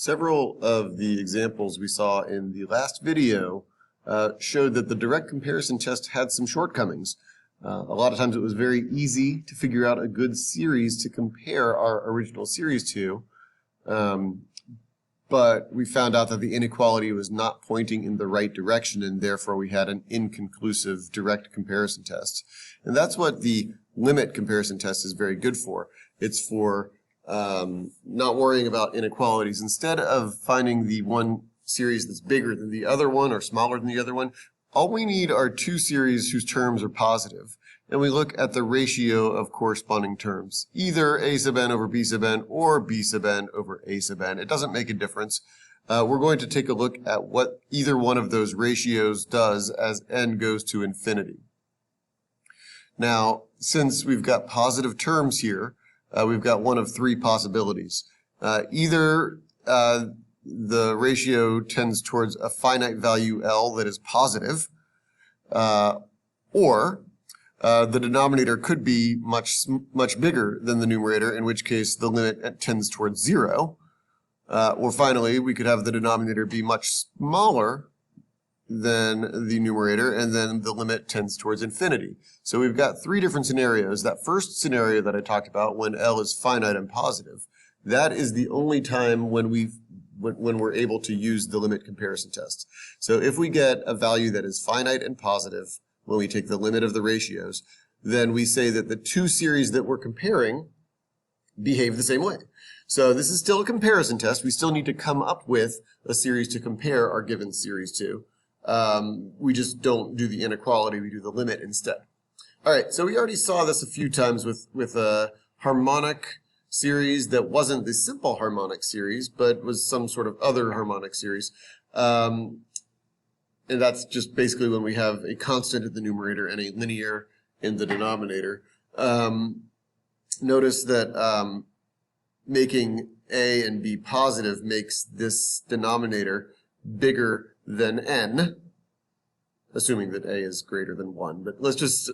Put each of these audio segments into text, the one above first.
Several of the examples we saw in the last video showed that the direct comparison test had some shortcomings. A lot of times it was very easy to figure out a good series to compare our original series to, but we found out that the inequality was not pointing in the right direction, and therefore we had an inconclusive direct comparison test. And that's what the limit comparison test is very good for. It's for not worrying about inequalities. Instead of finding the one series that's bigger than the other one or smaller than the other one, all we need are two series whose terms are positive. And we look at the ratio of corresponding terms, either a sub n over b sub n or b sub n over a sub n. It doesn't make a difference. We're going to take a look at what either one of those ratios does as n goes to infinity. Now, since we've got positive terms here, we've got one of three possibilities. Either the ratio tends towards a finite value L that is positive, or the denominator could be much bigger than the numerator, in which case the limit tends towards 0. Or finally, we could have the denominator be much smaller than the numerator, and then the limit tends towards infinity. So we've got three different scenarios. That first scenario that I talked about, when L is finite and positive, that is the only time when we're able to use the limit comparison test. So if we get a value that is finite and positive when we take the limit of the ratios, then we say that the two series that we're comparing behave the same way. So this is still a comparison test. We still need to come up with a series to compare our given series to. We just don't do the inequality, we do the limit instead. All right, so we already saw this a few times with a harmonic series that wasn't the simple harmonic series, but was some sort of other harmonic series. And that's just basically when we have a constant in the numerator and a linear in the denominator. Notice that making a and b positive makes this denominator bigger than n, assuming that a is greater than 1. But let's just,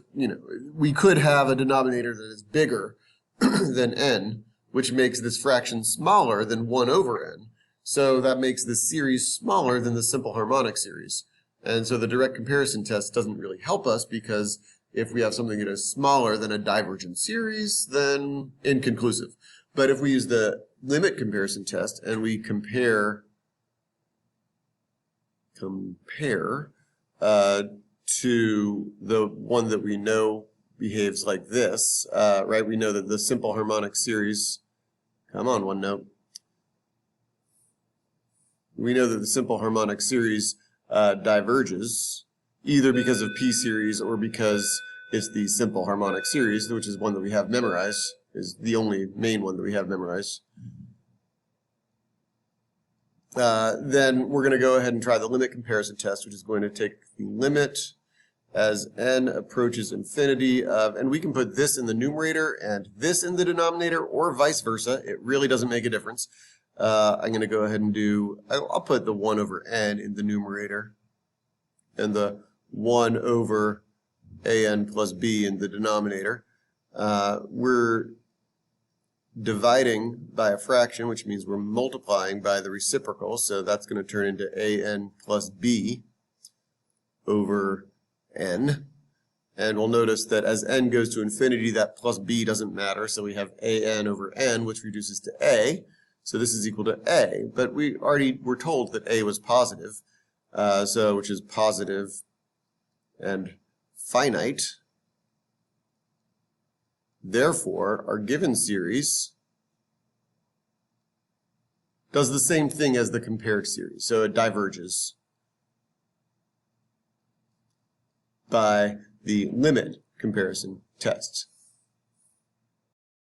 we could have a denominator that is bigger than n, which makes this fraction smaller than 1 over n. So that makes this series smaller than the simple harmonic series. And so the direct comparison test doesn't really help us, because if we have something that is smaller than a divergent series, then inconclusive. But if we use the limit comparison test and we compare to the one that we know behaves like this, right? We know that the simple harmonic series, come on, OneNote. We know that the simple harmonic series diverges, either because of p series or because it's the simple harmonic series, which is one that we have memorized, is the only main one that we have memorized. Then we're going to go ahead and try the limit comparison test, which is going to take the limit as n approaches infinity of, and we can put this in the numerator and this in the denominator, or vice versa. It really doesn't make a difference. I'm going to go ahead and I'll put the 1 over n in the numerator and the 1 over an plus b in the denominator. We're dividing by a fraction, which means we're multiplying by the reciprocal, so that's going to turn into an plus b over n. And we'll notice that as n goes to infinity, that plus b doesn't matter, so we have an over n, which reduces to a. So this is equal to a, but we already were told that a was positive, which is positive and finite. Therefore, our given series does the same thing as the compared series. So it diverges by the limit comparison test.